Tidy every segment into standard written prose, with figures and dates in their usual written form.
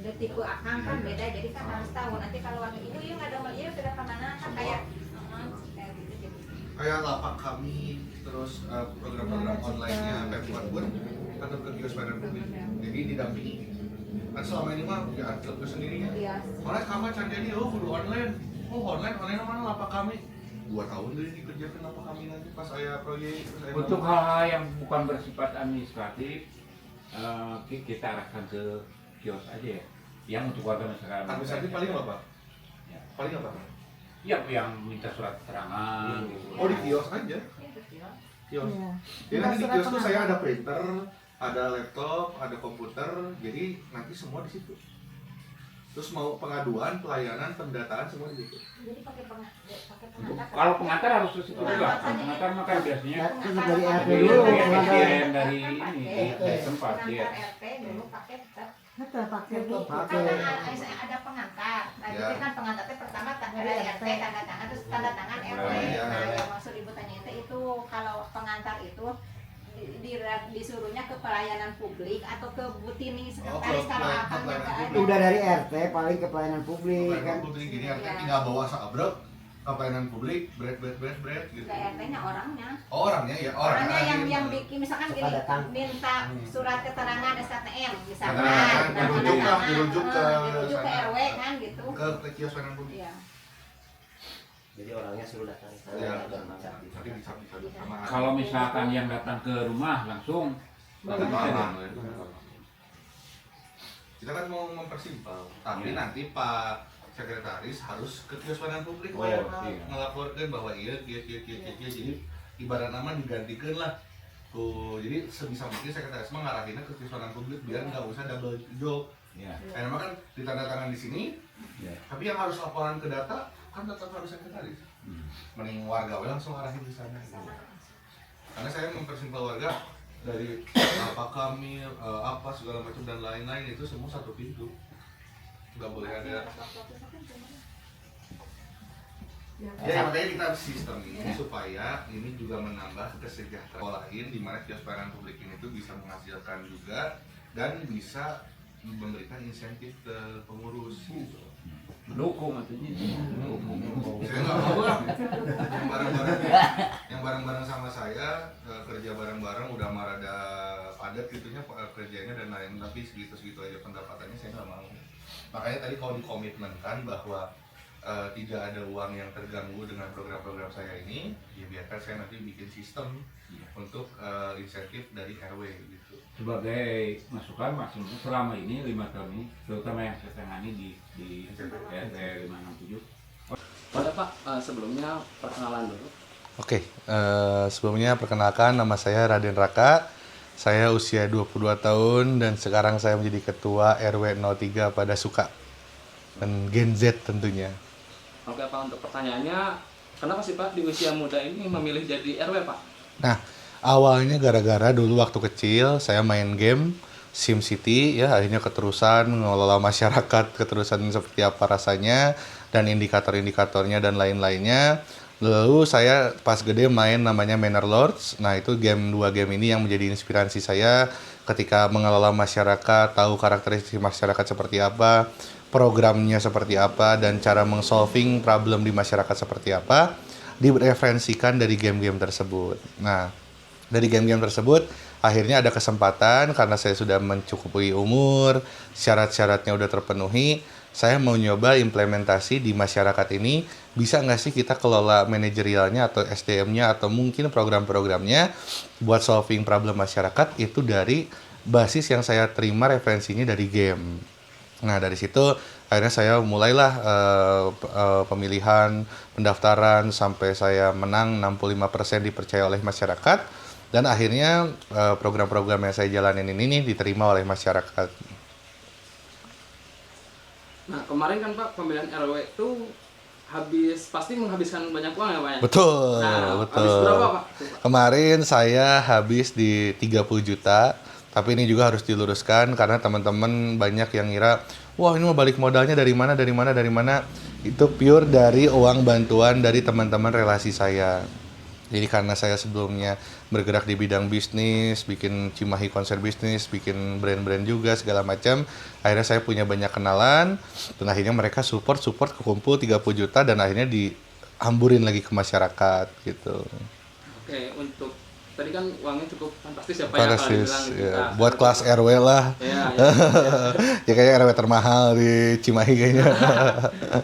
detiku akang kan beda, jadi kan harus tahu nanti kalau waktu ibu nggak ada iya sudah kemana kan kayak gitu jadi. Kayak lapak kami, terus program-program online-nya Pemkot pun atau ke kios badan publik, jadi didampingi. Kan selama ini mah ya atlet sendirinya. Malah kamu jadi kudu online. Online mana lapak kami 2 tahun deh dikerjakan lapak kami nanti pas saya proyek. Untuk hal-hal yang bukan bersifat administratif, kita arahkan ke kios aja ya. Yang untuk warga masyarakat. Administratif paling apa? Ya. Paling apa? Ya, yang minta surat keterangan. Gitu. Oh di kios aja. Kios. Jadi nanti di kios tuh saya ada printer, ada laptop, ada komputer, jadi nanti semua di situ. Terus mau pengaduan, pelayanan, pendataan semua di situ. Jadi pakai pengantar. Kalau pengantar harus ke situ juga. Pengantar mah kan biasanya dari RT dari dulu dari ini dari tempat ya. Pengantar RT dulu pakai tetap. pakai Kan ada pengantar. Nah, Ya. jadi kan pengantarnya pertama dari RT tanda tangan terus tanda tangan RW. Ya. Nah, yang maksud ibu tanya itu kalau pengantar itu disuruhnya ke pelayanan publik atau ke Butini sekretaris kalau akan nggak ada. udah dari RT paling ke pelayanan publik kan. Pelayanan publik gini artinya tinggal bawa sabrek ke pelayanan publik, bread gitu. Ke RT-nya orangnya. Oh, orangnya ya, Orangnya yang bikin misalkan gini Datang. minta surat keterangan SKTM misalkan. Nah, dirujuk ke dirujuk ke sana. RW kan gitu. Ke kios pelayanan publik. Iya. Jadi orangnya suruh datang ke sana Ya, dan nanti bisa sama. Kalau misalkan yang datang ke rumah langsung Datang bisa malam. dong. Kita kan mau mempersimpel, tapi Iya. nanti Pak Sekretaris harus ke kios pelayanan publik Oh, ya, iya. ngelaporkan bahwa iya, jadi ibarat nama digantikan lah. Tuh, jadi sebisa mungkin sekretaris mah ngarahinnya ke kios pelayanan publik biar nggak usah double job. Ya. Karena kan ditandatangan di sini, Ya. tapi yang harus laporan ke data kan tetap harus sekretaris. Mending warga we langsung arahin di sana. Karena saya mempersimpel warga dari apa kami, apa segala macam dan lain-lain itu semua satu pintu. Nggak boleh ada. Ya makanya kita sistem ini supaya ini juga menambah kesejahteraan lain di mana kios pelayanan publik ini tuh bisa menghasilkan juga dan bisa memberikan insentif ke pengurus. Gitu. Mendukung artinya. Saya nggak mau lah yang bareng-bareng sama saya kerja bareng-bareng udah marada padat gitunya kerjanya dan lain, tapi segitu aja pendapatannya saya nggak mau. Makanya tadi kalau dikomitmenkan bahwa tidak ada uang yang terganggu dengan program-program saya ini, ya biarkan saya nanti bikin sistem untuk insentif dari RW gitu. Sebagai masukan maksudnya selama ini 5 tahun ini, terutama yang saya tangani di RT 567. Pada Pak, sebelumnya perkenalan dulu. Oke, sebelumnya perkenalkan nama saya Raden Raka. Saya usia 22 tahun dan sekarang saya menjadi ketua RW 03 pada Suka dan Gen Z tentunya. Oke Pak, untuk pertanyaannya, kenapa sih Pak di usia muda ini memilih jadi RW Pak? Nah, awalnya gara-gara dulu waktu kecil saya main game SimCity ya, akhirnya keterusan mengelola masyarakat, keterusan seperti apa rasanya dan indikator-indikatornya dan lain-lainnya. Lalu saya pas gede main namanya Manor Lords. Nah, itu dua game ini yang menjadi inspirasi saya ketika mengelola masyarakat, tahu karakteristik masyarakat seperti apa, programnya seperti apa, dan cara meng-solving problem di masyarakat seperti apa, direferensikan dari game-game tersebut. Nah, dari game-game tersebut, akhirnya ada kesempatan karena saya sudah mencukupi umur, syarat-syaratnya udah terpenuhi, saya mau nyoba implementasi di masyarakat ini, bisa nggak sih kita kelola manajerialnya atau SDM-nya atau mungkin program-programnya buat solving problem masyarakat itu dari basis yang saya terima referensinya dari game. Nah, dari situ akhirnya saya mulailah pemilihan, pendaftaran sampai saya menang 65% dipercaya oleh masyarakat dan akhirnya program-program yang saya jalanin ini diterima oleh masyarakat. Nah, kemarin kan Pak, pemilihan RW itu pasti menghabiskan banyak uang ya Pak ya? Betul, Nah, betul. habis berapa Pak? Kemarin saya habis di 30 juta, tapi ini juga harus diluruskan karena teman-teman banyak yang ngira, wah ini mau balik modalnya dari mana. Itu pure dari uang bantuan dari teman-teman relasi saya. Jadi karena saya sebelumnya bergerak di bidang bisnis, bikin Cimahi konser bisnis, bikin brand-brand juga segala macam, akhirnya saya punya banyak kenalan dan akhirnya mereka support kekumpul 30 juta dan akhirnya dihamburin lagi ke masyarakat gitu. Oke, untuk tadi kan uangnya cukup fantastis ya Pak ya, kalau Fantastis, dibilang gitu. ya. Nah, Buat kelas RW lah. Ya, Ya kayaknya RW termahal di Cimahi kayaknya.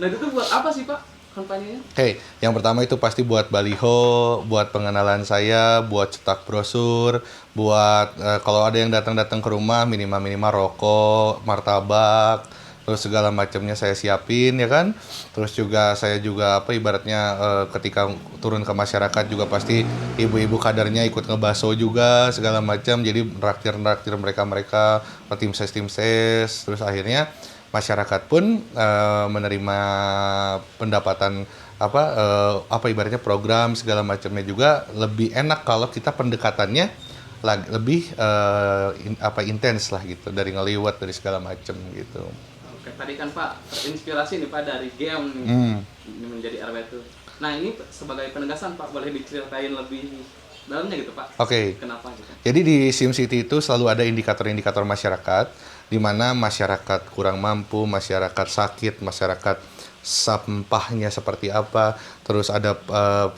Nah itu tuh buat apa sih Pak kampanyenya? Oke, yang pertama itu pasti buat baliho, buat pengenalan saya, buat cetak brosur, buat kalau ada yang datang-datang ke rumah minimal rokok, martabak, terus segala macamnya saya siapin ya kan. Terus juga saya juga ibaratnya ketika turun ke masyarakat juga pasti ibu-ibu kadarnya ikut ngebaso juga segala macam. Jadi raktir mereka tim ses, terus akhirnya masyarakat pun menerima pendapatan ibaratnya program segala macamnya juga lebih enak kalau kita pendekatannya lebih intens lah gitu dari ngeliwat dari segala macam gitu. Oke, tadi kan Pak terinspirasi nih Pak dari game nih ini menjadi RW itu. Nah ini sebagai penegasan Pak boleh diceritain lebih dalamnya gitu Pak? Oke. Kenapa gitu? Jadi di SimCity itu selalu ada indikator-indikator masyarakat di mana masyarakat kurang mampu, masyarakat sakit, masyarakat sampahnya seperti apa, terus ada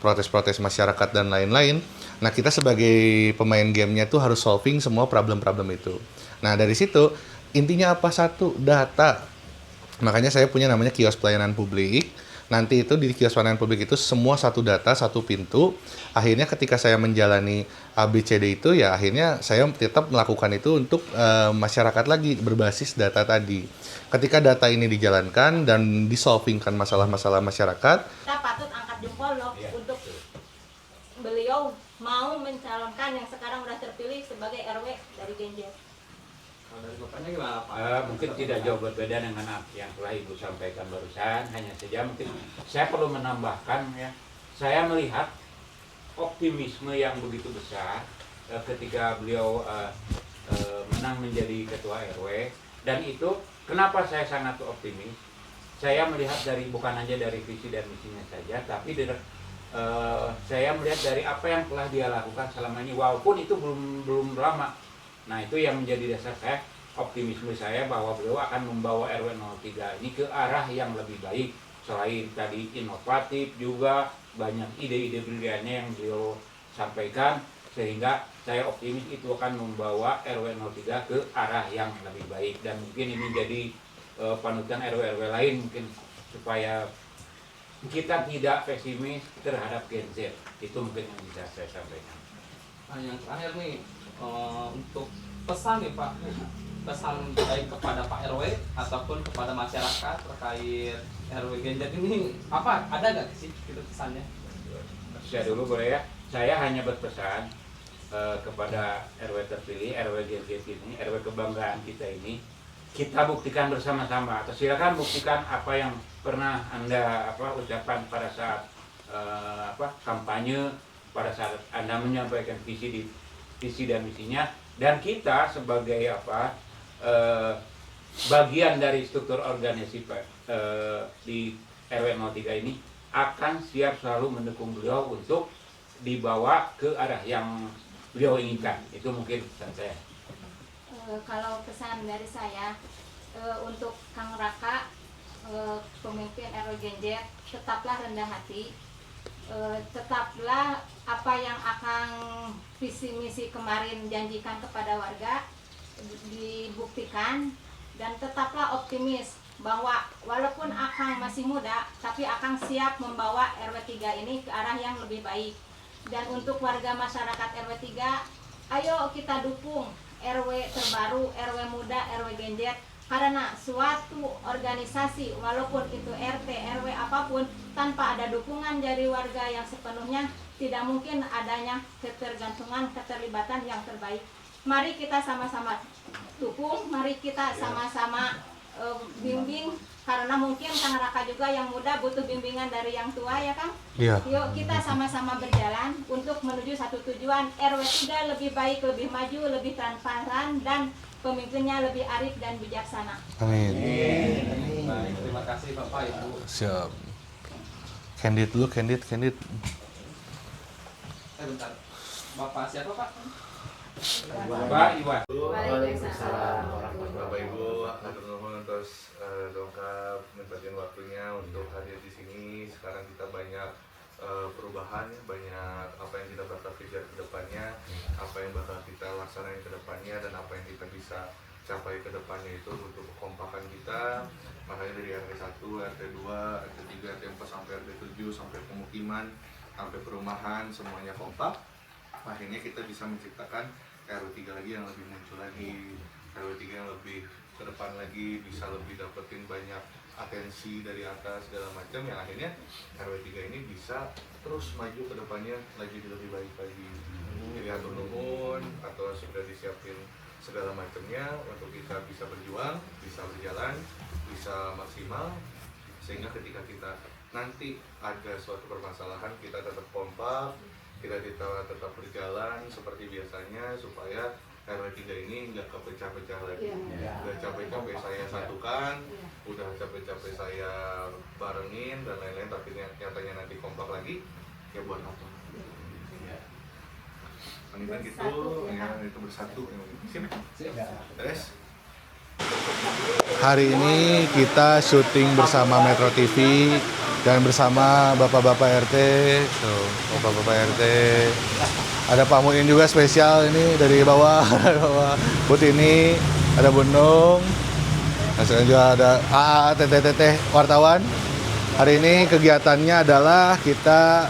protes-protes masyarakat dan lain-lain. Nah, kita sebagai pemain gamenya tuh harus solving semua problem-problem itu. Nah, dari situ intinya apa? Satu, data. Makanya saya punya namanya kios pelayanan publik. Nanti itu di kios pelayanan publik itu semua satu data, satu pintu. Akhirnya ketika saya menjalani ABCD itu ya akhirnya saya tetap melakukan itu untuk masyarakat lagi berbasis data tadi. Ketika data ini dijalankan dan disolvingkan masalah-masalah masyarakat, Kita patut angkat jempol loh untuk beliau mau mencalonkan yang sekarang udah terpilih sebagai RW dari Genjer. Kalau dari Bapaknya gimana Pak? Mungkin tidak jauh berbeda dengan apa yang telah Ibu sampaikan barusan, hanya saja mungkin saya perlu menambahkan ya, saya melihat optimisme yang begitu besar ketika beliau menang menjadi ketua RW, dan itu kenapa saya sangat optimis? Saya melihat bukan hanya dari visi dan misinya saja, tapi saya melihat dari apa yang telah dia lakukan selama ini, walaupun itu belum lama. Nah, itu yang menjadi dasar saya, optimisme saya bahwa beliau akan membawa RW 03 ini ke arah yang lebih baik. Selain tadi inovatif, juga banyak ide-ide briliannya yang beliau sampaikan, sehingga saya optimis itu akan membawa RW 03 ke arah yang lebih baik. Dan mungkin ini jadi panutan RW-RW lain mungkin, supaya kita tidak pesimis terhadap Gen Z. Itu mungkin yang bisa saya sampaikan. Nah, yang terakhir nih untuk pesan nih Pak, pesan baik kepada Pak RW ataupun kepada masyarakat terkait RW Genjer ini apa? Ada nggak sih gitu pesannya? Saya dulu boleh ya. Saya hanya berpesan kepada RW terpilih, RW Genjer ini, RW kebanggaan kita ini, kita buktikan bersama-sama. Atau silakan buktikan apa yang pernah Anda ucapkan pada saat kampanye, pada saat Anda menyampaikan visi dan misinya, dan kita sebagai bagian dari struktur organisasi di RW 03 ini akan siap selalu mendukung beliau untuk dibawa ke arah yang beliau inginkan. Itu mungkin pesan saya. Kalau pesan dari saya untuk Kang Raka, pemimpin RW Genjer, tetaplah rendah hati. Tetaplah apa yang akan visi misi kemarin janjikan kepada warga dibuktikan, dan tetaplah optimis bahwa walaupun Akang masih muda tapi Akang siap membawa RW 3 ini ke arah yang lebih baik. Dan untuk warga masyarakat RW 3, ayo kita dukung RW terbaru, RW muda, RW Genjer. Karena suatu organisasi, walaupun itu RT, RW apapun, tanpa ada dukungan dari warga yang sepenuhnya, tidak mungkin adanya ketergantungan, keterlibatan yang terbaik. Mari kita sama-sama dukung, mari kita sama-sama bimbing, karena mungkin Kang Raka juga yang muda butuh bimbingan dari yang tua ya Kang. Iya. Yuk kita sama-sama berjalan untuk menuju satu tujuan, RW 3 lebih baik, lebih maju, lebih transparan, dan pemimpinnya lebih arif dan bijaksana. Amin. Baik, terima kasih Bapak Ibu. Siap. Candid dulu, candid. bentar. Bapak siapa Pak? Pak Iwan. Waalaikumsalam. Bapak Ibu, atur nuhun terus dongkap mempatin waktunya untuk hadir di sini. Sekarang kita banyak perubahan, banyak apa yang kita bakal kejar ke depannya, apa yang bakal kita laksanain ke depannya, dan apa yang kita bisa capai ke depannya itu untuk kekompakan kita. Makanya dari RT 1, RT 2, RT 3, RT 4 sampai RT 7 sampai pemukiman, sampai perumahan semuanya kompak. Akhirnya kita bisa menciptakan RW 3 lagi yang lebih muncul lagi, RW 3 yang lebih ke depan lagi, bisa lebih dapetin banyak atensi dari atas segala macam, yang akhirnya RW 3 ini bisa terus maju ke depannya lagi lebih baik lagi. Jadi atur nuhun atau sudah disiapin segala macamnya untuk kita bisa berjuang, bisa berjalan, bisa maksimal, sehingga ketika kita nanti ada suatu permasalahan kita tetap kompak, kita tetap berjalan seperti biasanya, supaya RW 3 ini nggak kepecah-pecah lagi. Udah capek-capek saya satukan, udah capek-capek saya barengin dan lain-lain, tapi nyatanya nanti kompak lagi, ya buat apa? Mendingan gitu, ya itu bersatu. Terus hari ini kita syuting bersama Metro TV dan bersama bapak-bapak RT, tuh bapak-bapak RT. Ada Pak Muin juga spesial ini dari bawah, Put ini ada Bunung. Nah, sekarang juga ada teteh wartawan. Hari ini kegiatannya adalah kita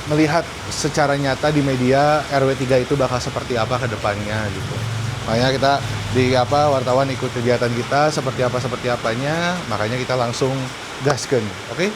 melihat secara nyata di media RW 3 itu bakal seperti apa ke depannya gitu. Makanya kita wartawan ikut kegiatan kita seperti apanya, makanya kita langsung gaskeun. Oke?